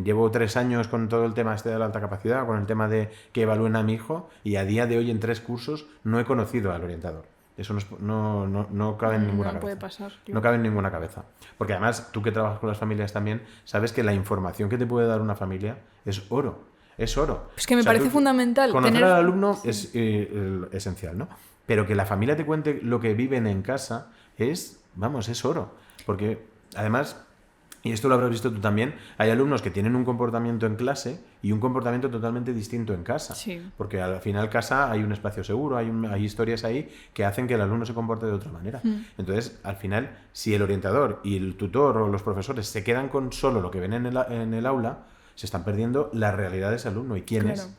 llevo 3 años con todo el tema de la alta capacidad, con el tema de que evalúen a mi hijo, y a día de hoy en 3 cursos no he conocido al orientador. Eso no cabe en ninguna cabeza. No puede pasar. No cabe en ninguna cabeza. Porque además, tú que trabajas con las familias también, sabes que la información que te puede dar una familia es oro. Es oro. Es que me parece fundamental Conocer tener... al alumno es esencial, ¿no? Pero que la familia te cuente lo que viven en casa es oro. Porque además, y esto lo habrás visto tú también, hay alumnos que tienen un comportamiento en clase y un comportamiento totalmente distinto en casa. Sí. Porque al final casa hay un espacio seguro, hay historias ahí que hacen que el alumno se comporte de otra manera. Entonces, al final, si el orientador y el tutor o los profesores se quedan con solo lo que ven en el aula, se están perdiendo la realidad de ese alumno y quién es.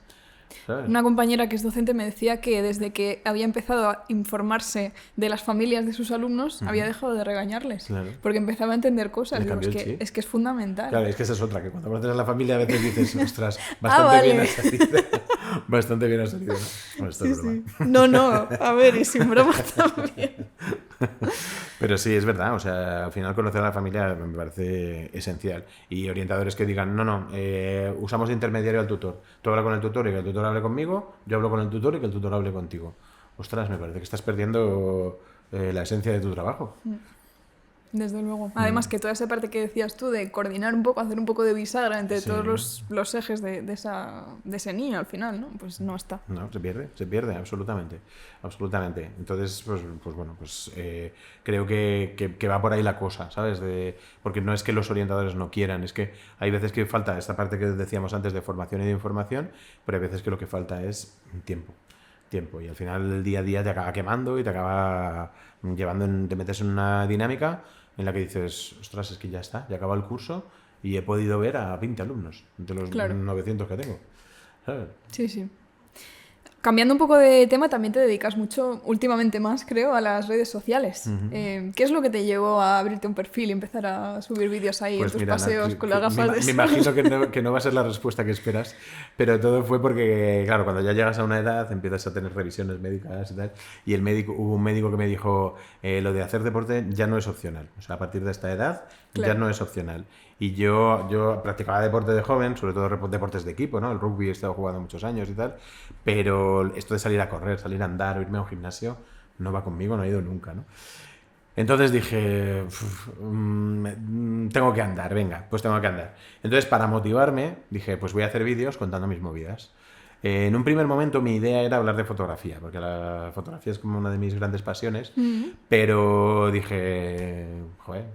¿Sabes? Una compañera que es docente me decía que desde que había empezado a informarse de las familias de sus alumnos, había dejado de regañarles. Claro. Porque empezaba a entender cosas. Le Digo, cambió el chip. es que es fundamental. Claro, es que esa es otra, que cuando conoces a la familia a veces dices, ostras, bastante bien ha salido. Bastante bien ha salido. Bueno, esto es broma. No, a ver, y sin broma también. Pero sí, es verdad, o sea, al final conocer a la familia me parece esencial. Y orientadores que digan, usamos de intermediario al tutor. Tú hablas con el tutor y que el tutor hable conmigo, yo hablo con el tutor y que el tutor hable contigo. Ostras, me parece que estás perdiendo la esencia de tu trabajo. Desde luego. Además que toda esa parte que decías tú de coordinar un poco, hacer un poco de bisagra entre todos los ejes de ese niño al final, ¿no? Pues no está. No, se pierde, absolutamente. Entonces, creo que va por ahí la cosa, ¿sabes? Porque no es que los orientadores no quieran, es que hay veces que falta esta parte que decíamos antes de formación y de información, pero hay veces que lo que falta es tiempo. Y al final el día a día te acaba quemando y te acaba te metes en una dinámica en la que dices, ostras, es que ya está, ya acaba el curso y he podido ver a 20 alumnos de los 900 que tengo. ¿Sabes? Sí. Cambiando un poco de tema, también te dedicas mucho, últimamente más, creo, a las redes sociales. ¿Qué es lo que te llevó a abrirte un perfil y empezar a subir vídeos ahí Pues en tus mira, paseos con las gafas de sol? Me imagino que no va a ser la respuesta que esperas, pero todo fue porque, claro, cuando ya llegas a una edad empiezas a tener revisiones médicas y tal, y hubo un médico que me dijo, lo de hacer deporte ya no es opcional. O sea, a partir de esta edad ya no es opcional. Y yo practicaba deporte de joven, sobre todo deportes de equipo, ¿no? El rugby he estado jugando muchos años y tal, pero esto de salir a correr, salir a andar o irme a un gimnasio no va conmigo, no he ido nunca, ¿no? Entonces dije, tengo que andar, venga, pues tengo que andar. Entonces, para motivarme, dije, pues voy a hacer vídeos contando mis movidas. En un primer momento mi idea era hablar de fotografía, porque la fotografía es como una de mis grandes pasiones, pero dije, joder,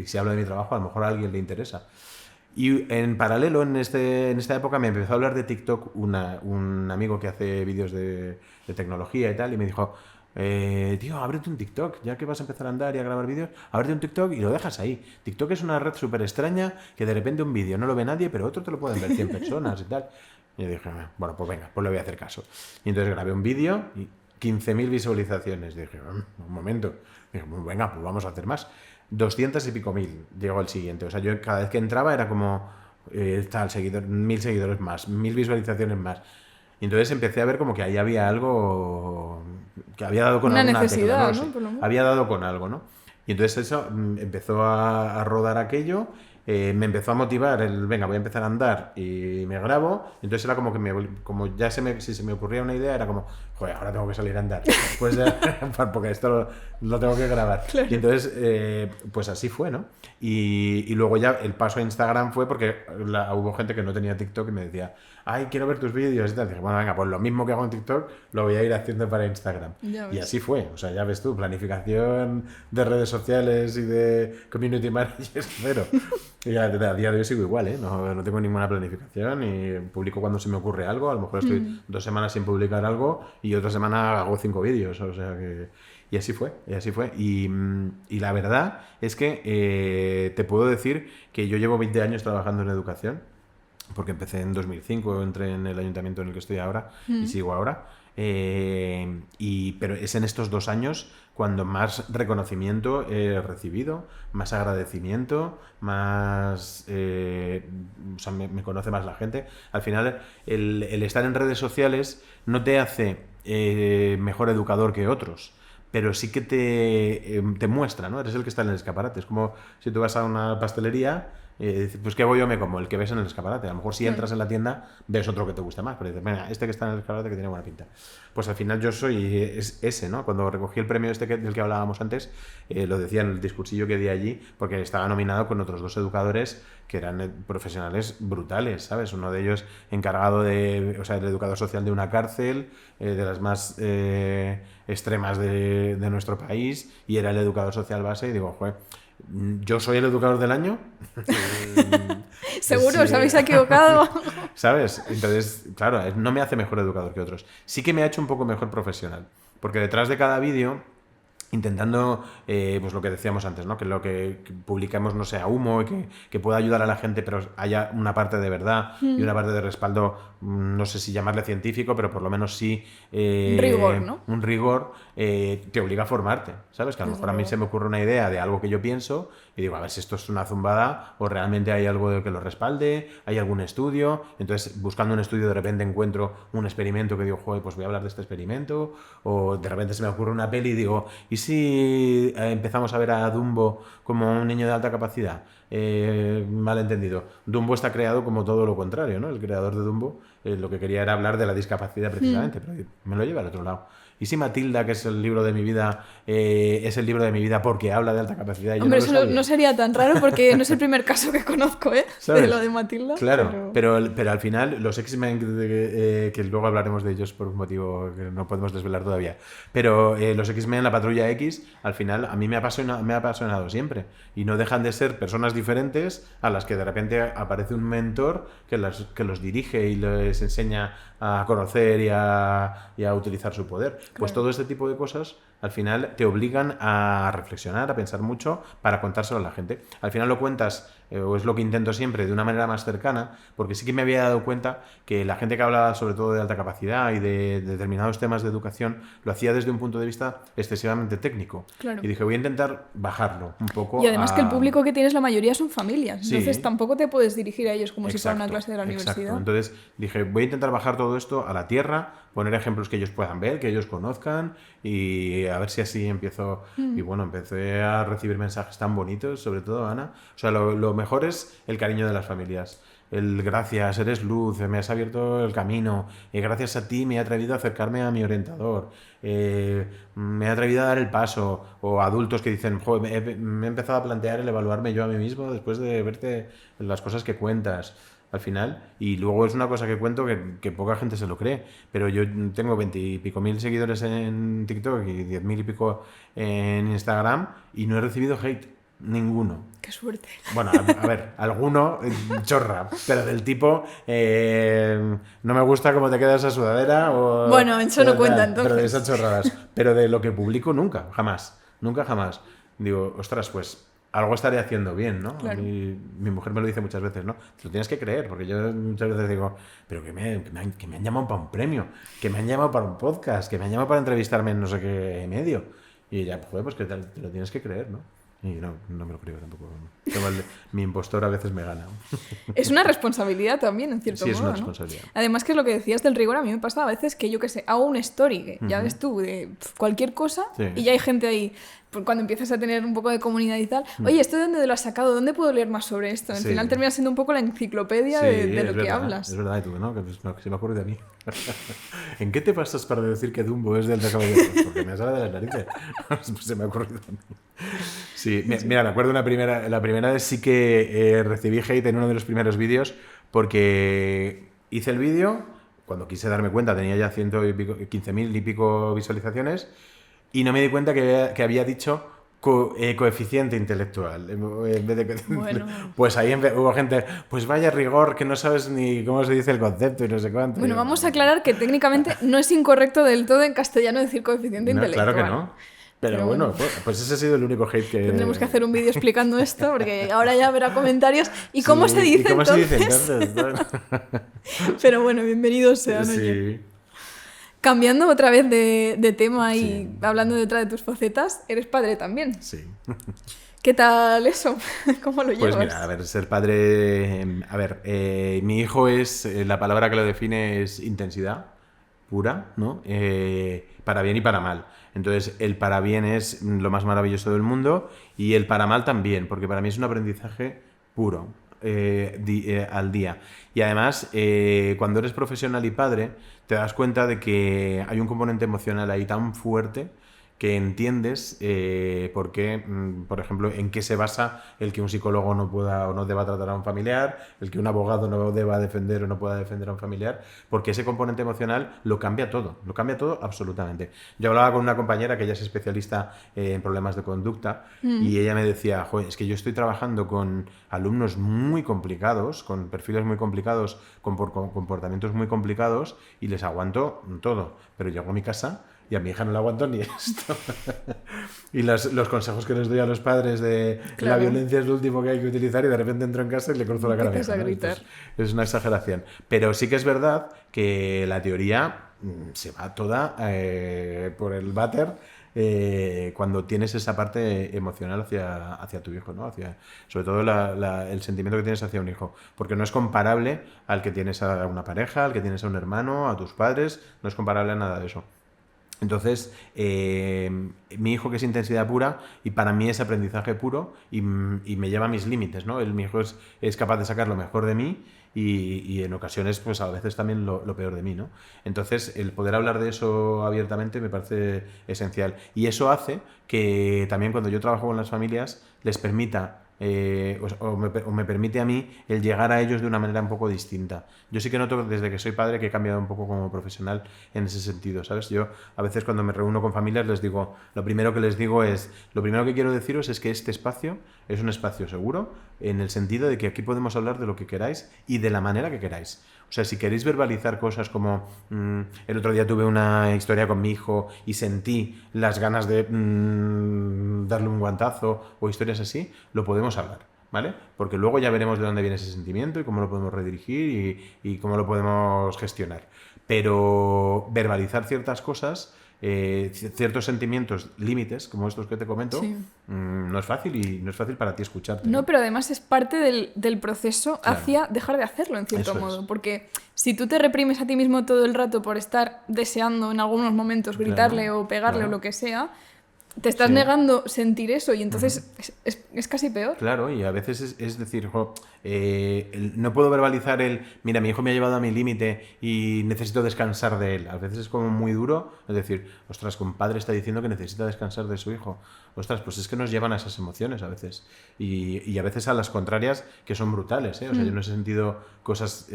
si hablo de mi trabajo, a lo mejor a alguien le interesa. Y en paralelo, en esta época, me empezó a hablar de TikTok un amigo que hace vídeos de tecnología y tal, y me dijo, tío, ábrete un TikTok, ya que vas a empezar a andar y a grabar vídeos, ábrete un TikTok y lo dejas ahí. TikTok es una red súper extraña que de repente un vídeo no lo ve nadie, pero otro te lo pueden ver 100 personas y tal. Y yo dije, bueno, pues venga, pues le voy a hacer caso. Y entonces grabé un vídeo y 15.000 visualizaciones. Dije, un momento. Dije, venga, pues vamos a hacer más. 200 y pico mil llegó el siguiente. O sea, yo cada vez que entraba era como, tal seguidor, 1.000 seguidores más, 1.000 visualizaciones más. Y entonces empecé a ver como que ahí había algo que había dado con una alguna necesidad, tecla, ¿no? Por lo menos. Había dado con algo, ¿no? Y entonces eso empezó a rodar aquello. me empezó a motivar venga, voy a empezar a andar y me grabo. Entonces era como que como ya si se me ocurría una idea, era como, joder, ahora tengo que salir a andar. Pues ya, porque esto lo tengo que grabar. Claro. Y entonces, pues así fue, ¿no? Y luego ya el paso a Instagram fue porque hubo gente que no tenía TikTok y me decía, ay, quiero ver tus vídeos y tal. Dije, bueno, venga, pues lo mismo que hago en TikTok lo voy a ir haciendo para Instagram. Y así fue. O sea, ya ves tú, planificación de redes sociales y de community managers, cero. Y a día de hoy sigo igual, ¿eh? No tengo ninguna planificación y publico cuando se me ocurre algo. A lo mejor estoy 2 semanas sin publicar algo y otra semana hago 5 vídeos. O sea que... Y así fue, y así fue. Y la verdad es que te puedo decir que yo llevo 20 años trabajando en educación, porque empecé en 2005, entré en el ayuntamiento en el que estoy ahora y sigo ahora. Pero es en estos 2 años cuando más reconocimiento he recibido, más agradecimiento, más... o sea, me conoce más la gente. Al final, el estar en redes sociales no te hace mejor educador que otros, pero sí que te muestra, ¿no? Eres el que está en el escaparate. Es como si tú vas a una pastelería, pues ¿qué voy yo me como? El que ves en el escaparate. A lo mejor si entras en la tienda ves otro que te guste más, pero dices, venga, este que está en el escaparate que tiene buena pinta. Pues al final yo soy ese, ¿no? Cuando recogí el premio del que hablábamos antes, lo decía en el discursillo que di allí, porque estaba nominado con otros 2 educadores que eran profesionales brutales, ¿sabes? Uno de ellos encargado o sea, el educador social de una cárcel, de las más extremas de nuestro país, y era el educador social base, y digo, joder, ¿yo soy el educador del año? Seguro, Sí. os habéis equivocado. ¿Sabes? Entonces, claro, no me hace mejor educador que otros. Sí que me ha hecho un poco mejor profesional, porque detrás de cada vídeo, intentando, pues lo que decíamos antes, ¿no? Que lo que publicamos no sea humo y que pueda ayudar a la gente, pero haya una parte de verdad y una parte de respaldo, no sé si llamarle científico, pero por lo menos sí... un rigor, ¿no? Un rigor te obliga a formarte, ¿sabes? Que a lo mejor a mí se me ocurre una idea de algo que yo pienso y digo, a ver si esto es una zumbada o realmente hay algo que lo respalde, hay algún estudio. Entonces, buscando un estudio, de repente encuentro un experimento que digo, joder, pues voy a hablar de este experimento. O de repente se me ocurre una peli y digo, ¿y si empezamos a ver a Dumbo como un niño de alta capacidad? Malentendido. Dumbo está creado como todo lo contrario, ¿no? El creador de Dumbo lo que quería era hablar de la discapacidad precisamente, pero me lo lleva al otro lado. ¿Y si Matilda, que es el libro de mi vida, es el libro de mi vida porque habla de alta capacidad? Yo Hombre, no lo eso sabía. no sería tan raro porque no es el primer caso que conozco, ¿eh? ¿Sabes? De lo de Matilda. Claro, pero al final los X-Men, que luego hablaremos de ellos por un motivo que no podemos desvelar todavía, pero los X-Men, la Patrulla X, al final a mí me ha apasionado siempre. Y no dejan de ser personas diferentes a las que de repente aparece un mentor que los dirige y les enseña a conocer y a utilizar su poder. Claro. Pues todo este tipo de cosas al final te obligan a reflexionar, a pensar mucho para contárselo a la gente. Al final lo cuentas, o es lo que intento siempre, de una manera más cercana, porque sí que me había dado cuenta que la gente que hablaba sobre todo de alta capacidad y de determinados temas de educación lo hacía desde un punto de vista excesivamente técnico. Claro. Y dije, voy a intentar bajarlo un poco. Y además que el público que tienes la mayoría son familias, Sí. Entonces tampoco te puedes dirigir a ellos como Exacto, si fuera una clase de la universidad. Entonces dije, voy a intentar bajar todo esto a la tierra, poner ejemplos que ellos puedan ver, que ellos conozcan y a ver si así empiezo. Y bueno, empecé a recibir mensajes tan bonitos, sobre todo Ana. O sea, lo mejor es el cariño de las familias. El gracias, eres luz, me has abierto el camino, gracias a ti me he atrevido a acercarme a mi orientador, me he atrevido a dar el paso, o adultos que dicen, joder, me he empezado a plantear el evaluarme yo a mí mismo después de verte las cosas que cuentas al final, y luego es una cosa que cuento que poca gente se lo cree, pero yo tengo 20 y pico mil seguidores en TikTok y 10.000 y pico en Instagram y no he recibido hate, ninguno. Qué suerte. Bueno, a ver, alguno chorra, pero del tipo no me gusta cómo te queda esa sudadera o... Bueno, eso no cuenta entonces. Pero de esas chorradas. Pero de lo que publico nunca, jamás. Nunca jamás. Digo, ostras, pues algo estaré haciendo bien, ¿no? Claro. Mi mujer me lo dice muchas veces, ¿no? Te lo tienes que creer, porque yo muchas veces digo, pero que me han llamado para un premio, que me han llamado para un podcast, que me han llamado para entrevistarme en no sé qué medio. Y ella, pues que te lo tienes que creer, ¿no? Y no me lo creo tampoco. Mi impostor a veces me gana. Es una responsabilidad también, en cierto modo. Sí, es una ¿no? responsabilidad. Además, que es lo que decías del rigor, a mí me pasa a veces que yo qué sé, hago una story, que ya ves tú, de cualquier cosa, Sí. y ya hay gente ahí. Cuando empiezas a tener un poco de comunidad y tal, oye, ¿esto de dónde lo has sacado? ¿Dónde puedo leer más sobre esto? Al Sí. final termina siendo un poco la enciclopedia Sí, de lo es que verdad, hablas. Es verdad, y tú, ¿no? Que se me ocurre de a mí. ¿En qué te pasas para decir que Dumbo es del Caballero? Porque me sale de las narices. Se me ha ocurrido a mí. Sí, mira, me acuerdo la primera vez sí que recibí hate en uno de los primeros vídeos porque hice el vídeo, cuando quise darme cuenta tenía ya 15.000 y pico visualizaciones y no me di cuenta que había dicho coeficiente intelectual. En vez de, Bueno. Pues ahí hubo gente, pues vaya rigor, que no sabes ni cómo se dice el concepto y no sé cuánto. Bueno, vamos a aclarar que técnicamente no es incorrecto del todo en castellano decir coeficiente No, intelectual. claro que no. Pero bueno, pues ese ha sido el único hate que... Tendremos que hacer un vídeo explicando esto, porque ahora ya habrá comentarios. ¿Y cómo se dice ¿y cómo entonces? se dice entonces? Pero bueno, bienvenidos sean. Sí. Oye. Cambiando otra vez de tema y Sí. hablando detrás de tus facetas, eres padre también. Sí. ¿Qué tal eso? ¿Cómo lo llevas? Pues mira, a ver, ser padre... A ver, mi hijo es... la palabra que lo define es intensidad pura, ¿no? Para bien y para mal. Entonces, el para bien es lo más maravilloso del mundo y el para mal también, porque para mí es un aprendizaje puro al día. Y además, cuando eres profesional y padre, te das cuenta de que hay un componente emocional ahí tan fuerte que entiendes por qué, por ejemplo, en qué se basa el que un psicólogo no pueda o no deba tratar a un familiar, el que un abogado no deba defender o no pueda defender a un familiar, porque ese componente emocional lo cambia todo absolutamente. Yo hablaba con una compañera que ella es especialista en problemas de conducta y ella me decía, joder, es que yo estoy trabajando con alumnos muy complicados, con perfiles muy complicados, con comportamientos muy complicados y les aguanto todo, pero llego a mi casa y a mi hija no le aguanto ni esto. Y los consejos que les doy a los padres de Claro. la violencia es lo último que hay que utilizar y de repente entro en casa y le cruzo la cara a mi Empiezas hija, a ¿no? gritar. Esto es una exageración. Pero sí que es verdad que la teoría se va toda por el váter cuando tienes esa parte emocional hacia tu hijo, ¿no? Sobre todo el sentimiento que tienes hacia un hijo. Porque no es comparable al que tienes a una pareja, al que tienes a un hermano, a tus padres. No es comparable a nada de eso. Entonces, mi hijo que es intensidad pura y para mí es aprendizaje puro y me lleva a mis límites, ¿no? Mi hijo es capaz de sacar lo mejor de mí y en ocasiones, pues a veces también lo peor de mí, ¿no? Entonces, el poder hablar de eso abiertamente me parece esencial. Y eso hace que también cuando yo trabajo con las familias les permita o me permite a mí el llegar a ellos de una manera un poco distinta. Yo sí que noto desde que soy padre que he cambiado un poco como profesional en ese sentido, ¿sabes? Yo a veces cuando me reúno con familias les digo, lo primero que quiero deciros es que este espacio es un espacio seguro en el sentido de que aquí podemos hablar de lo que queráis y de la manera que queráis. O sea, si queréis verbalizar cosas como el otro día tuve una historia con mi hijo y sentí las ganas de darle un guantazo o historias así, lo podemos hablar, ¿vale? Porque luego ya veremos de dónde viene ese sentimiento y cómo lo podemos redirigir y cómo lo podemos gestionar. Pero verbalizar ciertas cosas, ciertos sentimientos, límites, como estos que te comento, Sí. no es fácil y no es fácil para ti escucharte. No, pero además es parte del proceso Claro. hacia dejar de hacerlo, en cierto Eso es. modo. Porque si tú te reprimes a ti mismo todo el rato por estar deseando en algunos momentos gritarle Claro, o pegarle claro. o lo que sea, te estás Sí. negando sentir eso y entonces es casi peor. Claro, y a veces es decir, no puedo verbalizar mira, mi hijo me ha llevado a mi límite y necesito descansar de él. A veces es como muy duro, es decir, ostras, que un padre está diciendo que necesita descansar de su hijo. Ostras, pues es que nos llevan a esas emociones a veces. Y a veces a las contrarias, que son brutales, ¿eh? O sea, yo no he sentido cosas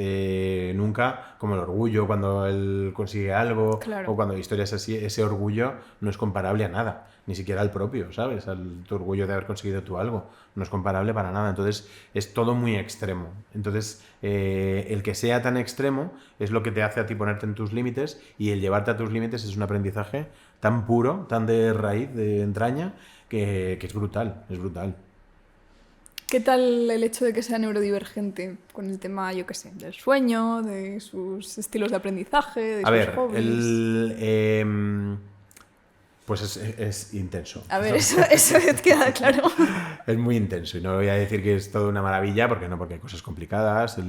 nunca como el orgullo cuando él consigue algo, Claro. o cuando historias así, ese orgullo no es comparable a nada, ni siquiera al propio, ¿sabes? Tu orgullo de haber conseguido tú algo, no es comparable para nada. Entonces es todo muy extremo. Entonces el que sea tan extremo es lo que te hace a ti ponerte en tus límites, y el llevarte a tus límites es un aprendizaje tan puro, tan de raíz, de entraña, que es brutal, es brutal. ¿Qué tal el hecho de que sea neurodivergente con el tema, yo qué sé, del sueño, de sus estilos de aprendizaje, de A sus ver, hobbies? Pues es intenso. A ver, eso queda claro. Es muy intenso y no voy a decir que es toda una maravilla, porque no, porque hay cosas complicadas. Pues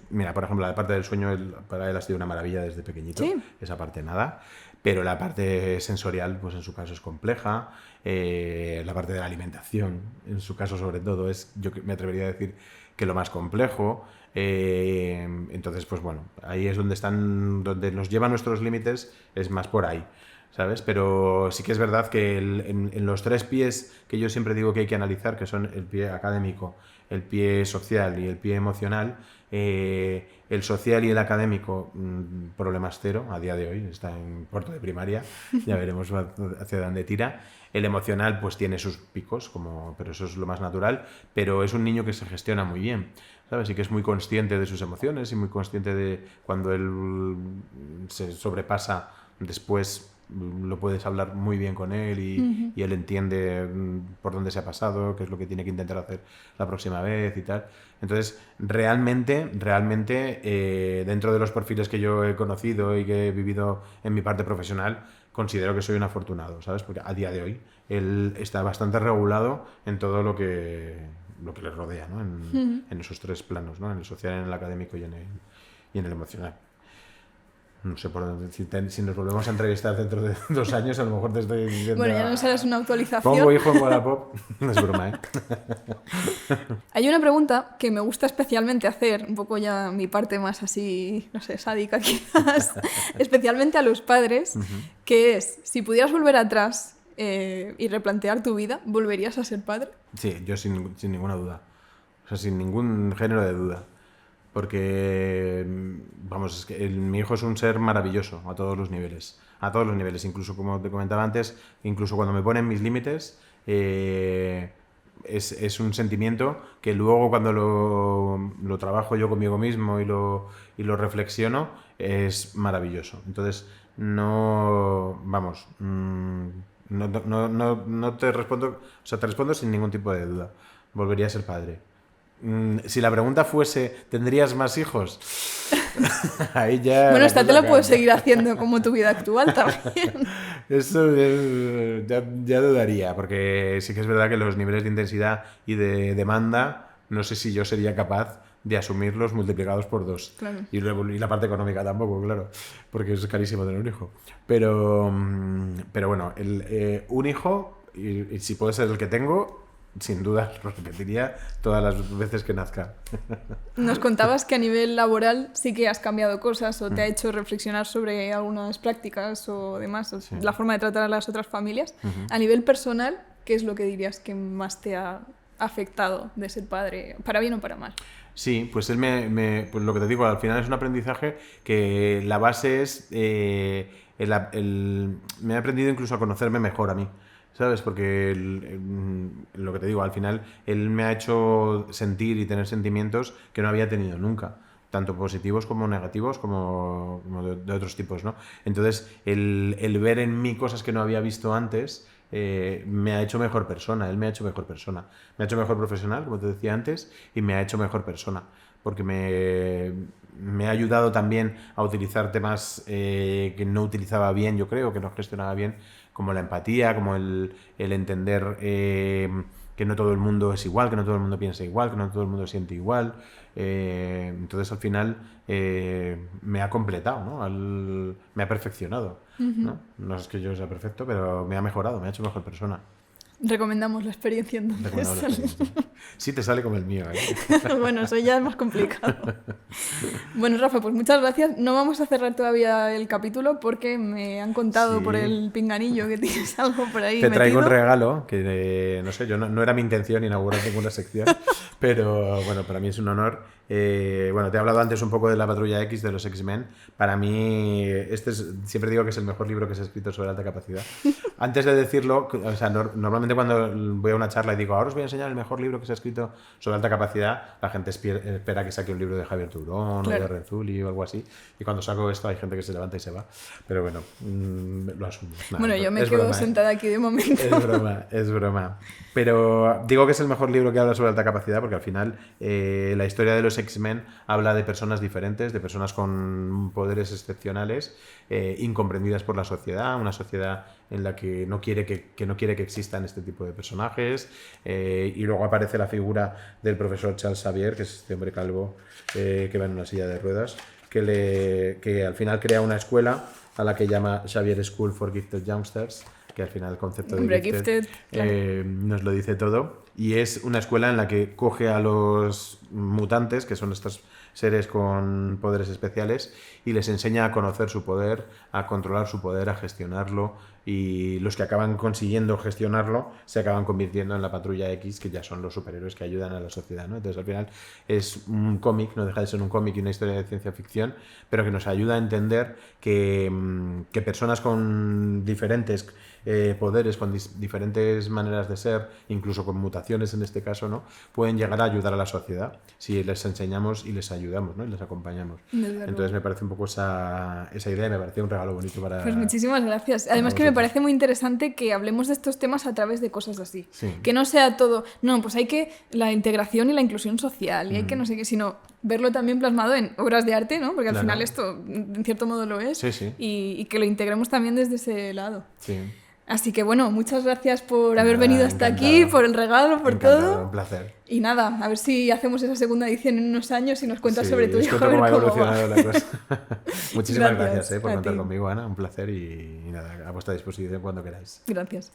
mira, por ejemplo, la parte del sueño para él ha sido una maravilla desde pequeñito. Sí. Esa parte nada. Pero la parte sensorial, pues en su caso es compleja. La parte de la alimentación, en su caso sobre todo, yo me atrevería a decir que lo más complejo. Entonces, pues bueno, ahí es donde nos llevan nuestros límites, es más por ahí, ¿sabes? Pero sí que es verdad que en los 3 pies que yo siempre digo que hay que analizar, que son el pie académico, el pie social y el pie emocional, el social y el académico, problemas cero a día de hoy, está en cuarto de primaria, ya veremos hacia dónde tira. El emocional pues tiene sus picos, pero eso es lo más natural, pero es un niño que se gestiona muy bien, ¿sabes? Y que es muy consciente de sus emociones y muy consciente de cuando él se sobrepasa, después lo puedes hablar muy bien con él y él entiende por dónde se ha pasado, qué es lo que tiene que intentar hacer la próxima vez y tal. Entonces, realmente, dentro de los perfiles que yo he conocido y que he vivido en mi parte profesional, considero que soy un afortunado, ¿sabes? Porque a día de hoy él está bastante regulado en todo lo que le rodea, ¿no? En esos 3 planos, ¿no? En el social, en el académico y en el emocional. No sé por dónde, si nos volvemos a entrevistar dentro de 2 años, a lo mejor te estoy diciendo... Bueno, ya nos harás una actualización. Pongo hijo en Wallapop. No es broma, ¿eh? Hay una pregunta que me gusta especialmente hacer, un poco ya mi parte más así, no sé, sádica quizás, especialmente a los padres, que es, si pudieras volver atrás y replantear tu vida, ¿volverías a ser padre? Sí, yo sin ninguna duda. O sea, sin ningún género de duda. Porque, vamos, es que mi hijo es un ser maravilloso a todos los niveles. A todos los niveles, incluso como te comentaba antes, incluso cuando me ponen mis límites, es un sentimiento que luego cuando lo trabajo yo conmigo mismo y lo reflexiono, es maravilloso. Entonces, no te respondo, o sea, te respondo sin ningún tipo de duda. Volvería a ser padre. Si la pregunta fuese, ¿tendrías más hijos? Ahí ya... Bueno, esta te la puedes seguir haciendo como tu vida actual también. Eso ya dudaría, porque sí que es verdad que los niveles de intensidad y de demanda, no sé si yo sería capaz de asumirlos multiplicados por 2. Claro. Y la parte económica tampoco, claro, porque es carísimo tener un hijo. Pero bueno, un hijo, y si puede ser el que tengo, sin duda lo repetiría todas las veces que nazca. Nos contabas que a nivel laboral sí que has cambiado cosas o te ha hecho reflexionar sobre algunas prácticas o demás, o la forma de tratar a las otras familias. A nivel personal, ¿qué es lo que dirías que más te ha afectado de ser padre, para bien o para mal? Sí, pues él pues lo que te digo, al final es un aprendizaje que la base es... me ha aprendido incluso a conocerme mejor a mí, ¿sabes? Porque lo que te digo, al final él me ha hecho sentir y tener sentimientos que no había tenido nunca, tanto positivos como negativos, como de otros tipos, ¿no? Entonces, el ver en mí cosas que no había visto antes me ha hecho mejor persona, él me ha hecho mejor persona. Me ha hecho mejor profesional, como te decía antes, y me ha hecho mejor persona, porque me ha ayudado también a utilizar temas que no utilizaba bien, yo creo, que no gestionaba bien, como la empatía, como el entender que no todo el mundo es igual, que no todo el mundo piensa igual, que no todo el mundo siente igual. Entonces, al final, me ha completado, ¿no? Me ha perfeccionado, ¿no? No es que yo sea perfecto, pero me ha mejorado, me ha hecho mejor persona. Recomendamos la experiencia entonces. Sí, te sale como el mío, ¿eh? Bueno, eso ya es más complicado. Bueno, Rafa, pues muchas gracias. No vamos a cerrar todavía el capítulo porque me han contado por el pinganillo que tienes algo por ahí Te traigo metido. un regalo que, no sé, yo no era mi intención inaugurar ninguna sección, pero bueno, para mí es un honor. Bueno, te he hablado antes un poco de la Patrulla X, de los X-Men. Para mí, siempre digo que es el mejor libro que se ha escrito sobre alta capacidad. Antes de decirlo, o sea, normalmente cuando voy a una charla y digo, ahora os voy a enseñar el mejor libro que se ha escrito sobre alta capacidad, la gente espera que saque un libro de Javier Turón, claro, o de Renzulli o algo así. Y cuando saco esto hay gente que se levanta y se va. Pero bueno, lo asumo. Nada, bueno, yo me quedo broma, sentada aquí de momento. Es broma. Pero digo que es el mejor libro que habla sobre alta capacidad porque al final la historia de los X-Men habla de personas diferentes, de personas con poderes excepcionales, incomprendidas por la sociedad, una sociedad en la que no quiere que existan este tipo de personajes, y luego aparece la figura del profesor Charles Xavier, que es este hombre calvo que va en una silla de ruedas, que al final crea una escuela a la que llama Xavier School for Gifted Youngsters, que al final el concepto de gifted claro, nos lo dice todo, y es una escuela en la que coge a los mutantes, que son estos seres con poderes especiales, y les enseña a conocer su poder, a controlar su poder, a gestionarlo, y los que acaban consiguiendo gestionarlo se acaban convirtiendo en la Patrulla X, que ya son los superhéroes que ayudan a la sociedad, ¿no? Entonces al final es un cómic, no deja de ser un cómic y una historia de ciencia ficción, pero que nos ayuda a entender que personas con diferentes poderes, con diferentes maneras de ser, incluso con mutaciones en este caso, ¿no? Pueden llegar a ayudar a la sociedad si les enseñamos y les ayudamos, ¿no? Y les acompañamos. Entonces me parece un poco esa idea, y me parece un regalo bonito para... Pues muchísimas gracias. Además que me parece muy interesante que hablemos de estos temas a través de cosas así. Sí. Que no sea todo, no, pues hay que la integración y la inclusión social, y hay que no sé qué, sino verlo también plasmado en obras de arte, ¿no? Porque al final esto, en cierto modo, lo es. Sí, sí. Y que lo integremos también desde ese lado. Sí. Así que bueno, muchas gracias por haber venido hasta aquí, por el regalo, por todo. Un placer. Y nada, a ver si hacemos esa segunda edición en unos años y nos cuentas sobre tu hijo. Cómo ha evolucionado la cosa. Muchísimas gracias por a contar ti. conmigo, Ana. Un placer y nada, a vuestra disposición cuando queráis. Gracias.